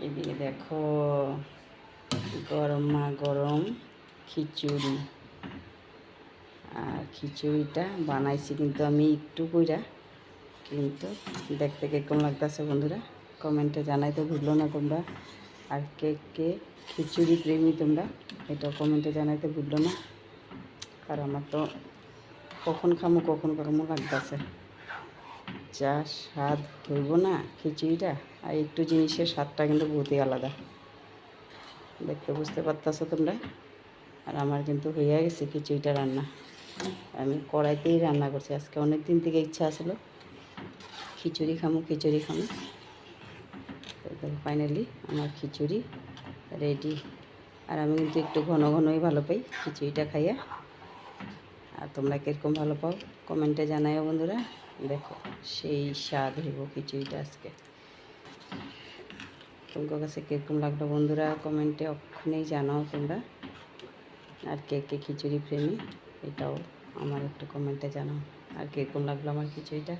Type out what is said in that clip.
এদিকে দেখো গরমা গরম খিচুড়ি। আর খিচুড়িটা বানাইছি কিন্তু আমি একটু কইরা, কিন্তু দেখতে কিরকম লাগতেছে বন্ধুরা কমেন্টে জানাইতে ভুললো না তোমরা। আর কে কে খিচুড়ি প্রেমী তোমরা এটাও কমেন্টে জানাইতে ভুললো না। আর আমার তো কখন খামো লাগতেছে, যা স্বাদ হইব না খিচুড়িটা। আর একটু জিনিসের স্বাদটা কিন্তু বহুতই আলাদা, দেখতে বুঝতে পারতেছো তোমরা। আর আমার কিন্তু হয়ে গেছে খিচুড়িটা রান্না, আমি কড়াইতেই রান্না করছি। আজকে অনেক দিন থেকে ইচ্ছা আসলো খিচুড়ি খামো। তো ফাইনালি আমার খিচুড়ি রেডি। আর আমি কিন্তু একটু ঘন ঘনই ভালো পাই খিচুড়িটা খাইয়া। আর তোমরা কীরকম ভালো পাও কমেন্টে জানাইও বন্ধুরা। দেখো সেই স্বাদ হইব খিচুড়িটা আজকে। তোমার কাছে কীরকম লাগলো বন্ধুরা কমেন্টে অক্ষণেই জানাও তোমরা। আর কে কে খিচুড়ি প্রেমী এটাও আমার একটু কমেন্টে জানাও। আর কীরকম লাগলো আমার খিচুড়িটা।